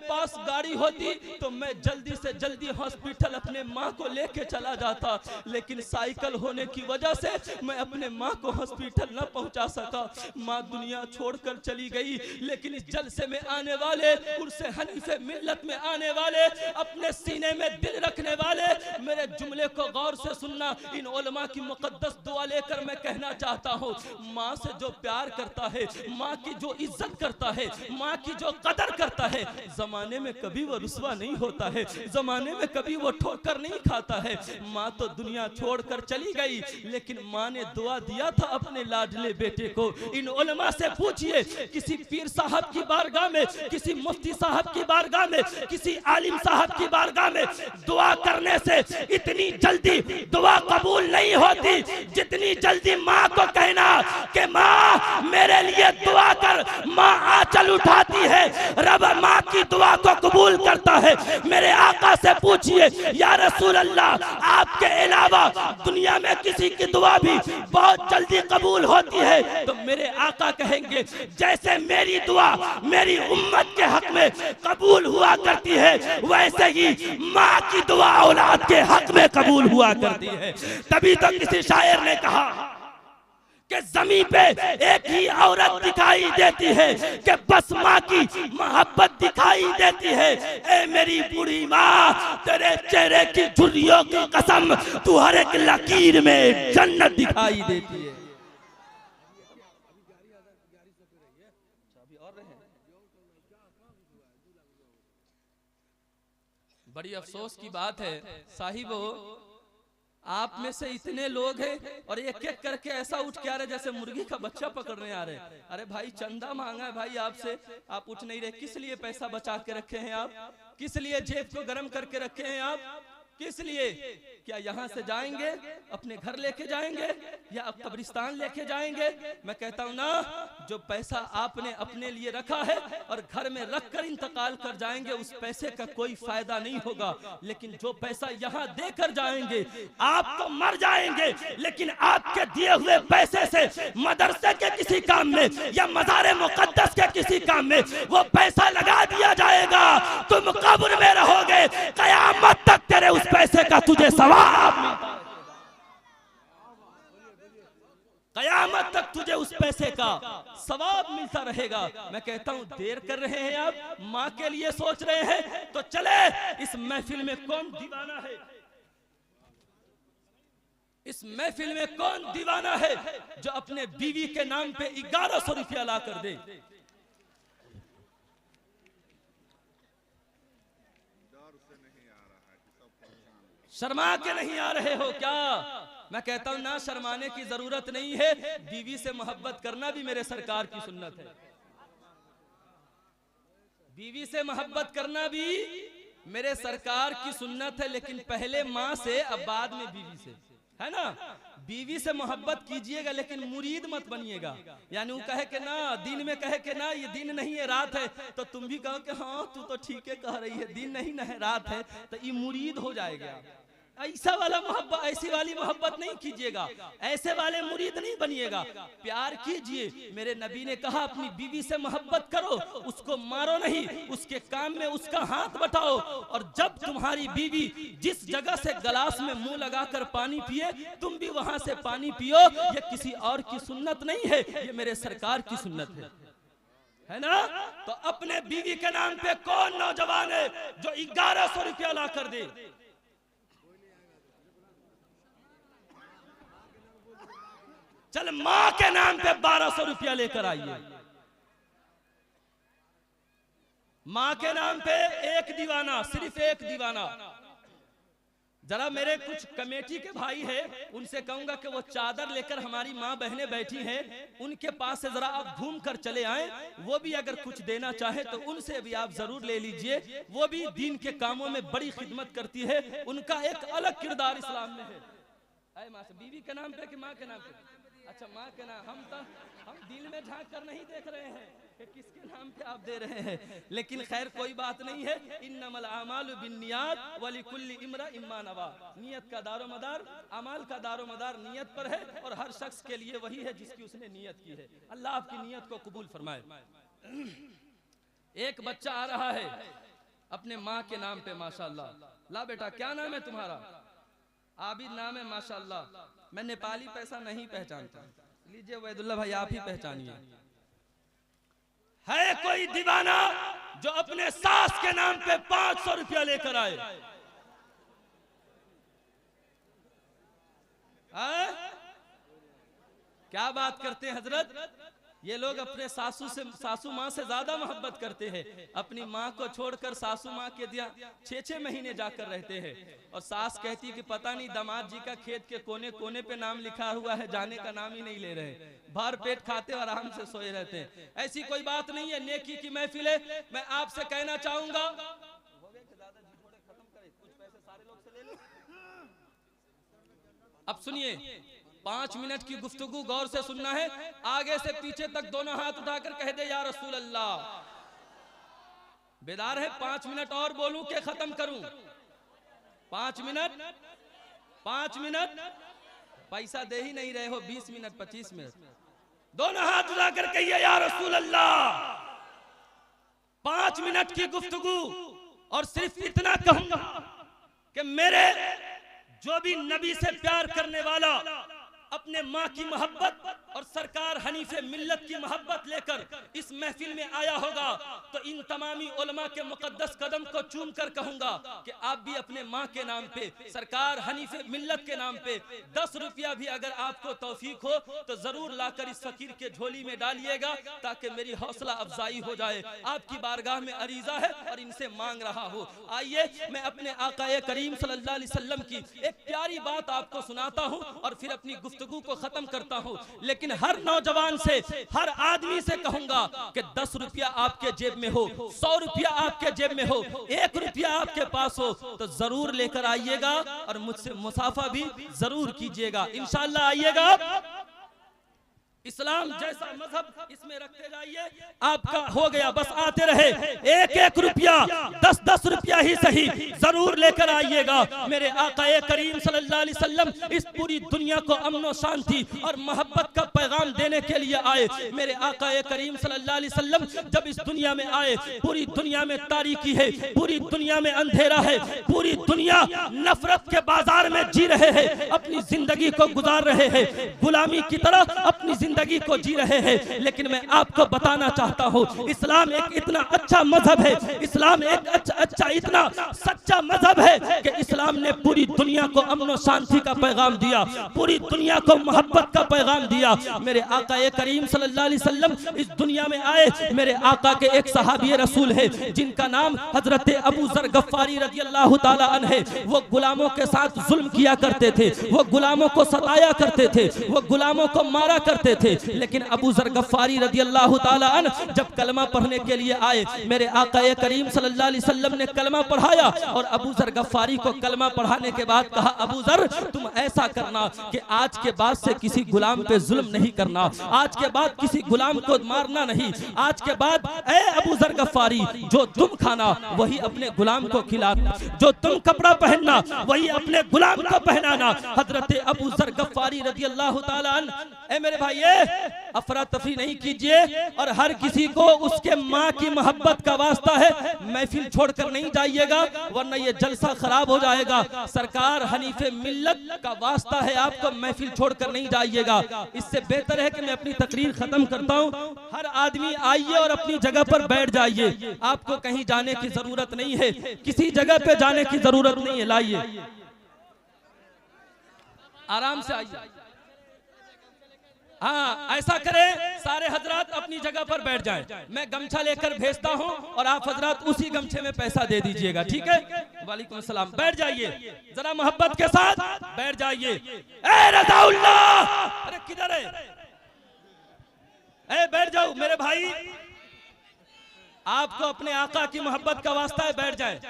पास गाड़ी होती तो मैं जल्दी से जल्दी हॉस्पिटल अपने माँ को लेके चला जाता, लेकिन साइकिल होने की वजह से मैं अपने माँ को हॉस्पिटल न पहुंचा सका। माँ दुनिया छोड़कर चली गई, लेकिन इस जलसे में आने वाले, उर्से हनीफे मिल्लत में आने वाले, अपने सीने में दिल रखने वाले, मेरे जुमले को गौर से सुनना। इन उलमा की मुकद्दस दुआ लेकर मैं कहना चाहता हूँ, माँ से जो प्यार करता है, माँ की जो इज्जत करता है, माँ की जो कदर करता है, जमाने में कभी वो रुस्वा नहीं होता है, जमाने में कभी वो ठोकर नहीं खाता है। माँ तो दुनिया छोड़कर चली गई, लेकिन माँ ने दुआ दिया था अपने लाडले बेटे को। इन उलमा से पूछिए, किसी पीर साहब की बारगाह में, किसी मुफ्ती साहब की बारगाह में, किसी आलिम साहब की बारगाह में दुआ करने से इतनी जल्दी दुआ कबूल नहीं होती जितनी जल्दी माँ को कहना कि माँ मेरे लिए दुआ कर। माँ आंचल उठाती है, रब माँ की दुआ को कबूल करता है। मेरे आका से पूछिए, या रसूल अल्लाह, आपके अलावा दुनिया में किसी की दुआ भी बहुत जल्दी कबूल होती है? तो मेरे आका कहेंगे, जैसे मेरी दुआ मेरी उम्मत के हक में कबूल हुआ करती है, वैसे ही माँ की दुआ औलाद के हक में कबूल हुआ करती है। तभी तो किसी शायर ने कहा कि ज़मीन पे एक ही औरत दिखाई देती है कि बस माँ की मोहब्बत दिखाई देती है। ए मेरी बूढ़ी माँ, तेरे चेहरे की झुर्रियों की कसम, तू हर एक लकीर में जन्नत दिखाई देती है। बड़ी अफसोस की बात है साहिबो, आप में से इतने लोग हैं और एक एक करके ऐसा उठ के आ रहे जैसे मुर्गी का बच्चा पकड़ने आ रहे हैं। अरे भाई चंदा मांगा है भाई आपसे, आप उठ नहीं रहे। किस लिए पैसा बचा के रखे हैं आप? किस लिए जेब को गर्म करके रखे हैं आप? किस लिए? क्या यहाँ से जाएंगे अपने घर लेके जाएंगे या अब कब्रिस्तान लेके जाएंगे? मैं कहता हूँ ना, जो पैसा आपने अपने लिए रखा है और घर में रख कर इंतकाल कर जाएंगे, उस पैसे का कोई फायदा नहीं होगा। लेकिन जो पैसा यहाँ देकर जाएंगे, आप तो मर जाएंगे, लेकिन आपके दिए हुए पैसे से मदरसे के किसी काम में या मज़ारे मुक़द्दस के किसी काम में वो पैसा लगा दिया जाएगा। तुम कब्र में रहोगे, क़यामत तक तेरे उस पैसे का तुझे सवाब मिलता है। क़यामत तक तुझे उस पैसे का सवाब मिलता रहेगा। मैं कहता हूं, देर कर रहे हैं आप, माँ के लिए सोच रहे हैं तो चले। इस महफिल में कौन दीवाना है? इस महफिल में कौन दीवाना है जो अपने बीवी के नाम पे 1100 रुपया ला कर दे? शर्मा के नहीं आ रहे हो क्या? मैं कहता हूं ना, शर्माने की जरूरत नहीं है। बीवी से मोहब्बत करना भी मेरे सरकार की सुन्नत है। बीवी से मोहब्बत करना भी मेरे सरकार की सुन्नत है, लेकिन पहले माँ से, अब बाद में बीवी से, है ना? बीवी से मोहब्बत कीजिएगा, लेकिन मुरीद मत बनिएगा। यानी वो कहे कि ना, दिन में कहे कि ना ये दिन नहीं है रात है, तो तुम भी कहो कि हाँ तू तो ठीक है कह रही है, दिन नहीं ना है रात है, तो ये मुरीद हो जाएगा। ऐसा वाला मोहब्बत, ऐसी वाली मोहब्बत नहीं कीजिएगा, ऐसे वाले मुरीद नहीं बनिएगा। प्यार कीजिए। मेरे नबी ने कहा, अपनी बीवी से मोहब्बत करो, उसको मारो नहीं, उसके काम में उसका हाथ बटाओ। और जब तुम्हारी बीवी जिस जगह से गिलास में मुंह लगाकर पानी पिए, तुम भी वहां से पानी पियो। ये किसी और की सुन्नत नहीं है, ये मेरे सरकार की सुन्नत है ना? तो अपने बीवी के नाम पे कौन नौजवान है जो 1100 रुपया ला कर दे? चल माँ के नाम पे 1200 रुपया लेकर आइए। माँ के नाम पे एक दीवाना, सिर्फ एक दीवाना। जरा मेरे कुछ कमेटी के भाई हैं, उनसे कहूंगा कि वो चादर लेकर, हमारी माँ बहनें बैठी हैं, उनके पास से जरा आप घूम कर चले आए। वो भी अगर कुछ देना चाहे तो उनसे भी आप जरूर ले लीजिए। वो भी दीन के कामों में बड़ी खिदमत करती है, उनका एक अलग किरदार इस्लाम में है। अरे माँ से, बीवी के नाम पे कि माँ के नाम पे? अच्छा माँ के नाम। हम दिल में झांक कर नहीं देख रहे हैं कि किसके नाम पे आप दे रहे हैं, लेकिन खैर कोई बात नहीं है। इन्नमल आमालु बिन्नियात वलिकुल्लि इम्रा इम्मा नवा। नियत का दारो मदार, अमाल का दारो मदार नियत पर है, और हर शख्स के लिए वही है जिसकी उसने नियत की है। अल्लाह आपकी नियत को कबूल फरमाए। एक बच्चा आ रहा है, अपने माँ के नाम पे माशाल्लाह। ला बेटा क्या नाम है तुम्हारा? आबिद नाम है माशाल्लाह। मैं नेपाली पैसा नहीं पहचानता, लीजिए वैदुल्ला भाई आप ही पहचानिए। है कोई दीवाना जो अपने सास के नाम पे 500 रुपया लेकर आए? क्या बात करते हैं हजरत? ये लोग अपने सासू माँ से ज्यादा मोहब्बत करते हैं। अपनी माँ को छोड़कर सासू माँ के दिया 6-6 महीने जाकर रहते हैं। और सास कहती कि पता नहीं दामाद जी का खेत के कोने कोने पे नाम लिखा हुआ है, जाने का नाम ही नहीं ले रहे, भर पेट खाते और आराम से सोए रहते हैं। ऐसी कोई बात नहीं है, नेकी की महफिल है। मैं आपसे कहना चाहूंगा, अब सुनिए 5 मिनट की गुफ्तगू गौर से सुनना है, आगे से पीछे तक दोनों हाथ उठाकर कह दे या रसूल अल्लाह। बेदार है? 5 मिनट और बोलूं कि खत्म करूं? 5 मिनट 5 मिनट पैसा दे ही नहीं रहे हो। 20 मिनट 25 मिनट दोनों हाथ उठाकर कहिए या रसूल अल्लाह। 5 मिनट की गुफ्तगू और सिर्फ इतना कहूंगा कि मेरे जो भी नबी से प्यार करने वाला अपने माँ की मोहब्बत और सरकार हनीफे मिल्लत की मोहब्बत लेकर इस महफिल में आया होगा, तो इन तमामी उलमा के मुकद्दस कदम को चूम कर कहूंगा कि आप भी अपने माँ के नाम पे, सरकार हनीफे मिल्लत के नाम पे 10 रुपया भी अगर आपको तौफीक हो तो जरूर लाकर इस फकीर के झोली में डालिएगा, ताकि मेरी हौसला अफजाई हो जाए। आपकी बारगाह में अरीजा है और इनसे मांग रहा हो। आइए मैं अपने आकाए करीम सल्लल्लाहु अलैहि वसल्लम की एक प्यारी बात आपको सुनाता हूँ और फिर अपनी गुफ्तगू को खत्म करता हूँ। लेकिन हर नौजवान से, हर आदमी से कहूंगा कि 10 रुपया आपके जेब में हो, 100 रुपया आपके जेब में हो, 1 रुपया आपके पास हो तो जरूर लेकर आइएगा और मुझसे मुसाफा भी जरूर कीजिएगा। इंशाअल्लाह आइएगा। इस्लाम जैसा मजहब इसमें रखते जाइए, आपका हो गया। बस आते रहे, 1-1 रुपया 10-10 रुपया ही सही जरूर लेकर आइएगा। मेरे आकाए करीम सल्लल्लाहु अलैहि वसल्लम इस पूरी दुनिया को अमन और शांति और मोहब्बत का पैगाम देने के लिए आए। मेरे आकाए करीम सल्लल्लाहु अलैहि वसल्लम जब इस दुनिया में आए, पूरी दुनिया में तारीकी है, पूरी दुनिया में अंधेरा है, पूरी दुनिया नफरत के बाजार में जी रहे हैं, अपनी जिंदगी को गुजार रहे हैं, गुलामी की तरह अपनी जिंदगी को जी रहे हैं। लेकिन मैं आपको बताना चाहता हूँ, इस्लाम एक इतना अच्छा मजहब है, इस्लाम एक अच्छा इतना सच्चा मजहब है कि इस्लाम ने पूरी दुनिया को अमन और शांति का पैगाम दिया, पूरी दुनिया को मोहब्बत का पैगाम दिया। मेरे आका करीम सल्लल्लाहु अलैहि वसल्लम इस दुनिया में आए। मेरे आका के एक सहाबी रसूल है जिनका नाम हजरत अबू जर गफ्फारी रज़ियल्लाहु ताला अन्हु है। वो गुलामों के साथ जुल्म किया करते थे, वो गुलामों को सताया करते थे, वो गुलामों को मारा करते थे। लेकिन अबू जर गफ्फारी रज़ियल्लाहु ताला अन्हु जब कलमा पढ़ने के लिए आए, मेरे आका करीम सल्लल्लाहु अलैहि वसल्लम ने कलमा पढ़ाया और अबू जर गफ्फारी को कलमा पढ़ाने के बाद कहा, अबू जर तुम ऐसा करना कि आज के बाद से किसी गुलाम पे जुल्म नहीं करना, आज के बाद किसी गुलाम को मारना नहीं, आज के बाद ए अबू जर गफ्फारी जो तुम खाना वही अपने गुलाम को खिलाना, जो तुम कपड़ा पहनना वही अपने गुलाम को पहनाना। हजरत अबू जर गफ्फारी रज़ियल्लाहु ताला अन्हु, ए मेरे भाई अफरा तफरी नहीं कीजिए और हर किसी को उसके माँ की मोहब्बत का वास्ता है महफिल छोड़कर नहीं जाइएगा, वरना ये जलसा खराब हो जाएगा। सरकार हनीफे मिल्लत का वास्ता है, आपको महफिल छोड़कर नहीं जाइएगा। इससे बेहतर है कि मैं अपनी तकरीर खत्म करता हूँ। हर आदमी आइए और अपनी जगह पर बैठ जाइए, आपको कहीं जाने की जरूरत नहीं है, किसी जगह पे जाने की जरूरत नहीं है। लाइए आराम से आइए। हाँ ऐसा करें, सारे हजरात अपनी जगह पर बैठ जाएं। मैं गमछा लेकर भेजता हूं और आप हजरात उसी गमछे में पैसा दे दीजिएगा, ठीक है? वालेकुम सलाम। बैठ जाइए जरा मोहब्बत के साथ बैठ जाइए। ए रज़ाउल्लाह, अरे किधर है? ए बैठ जाओ मेरे भाई, आपको अपने आका की मोहब्बत का वास्ता है, बैठ जाए।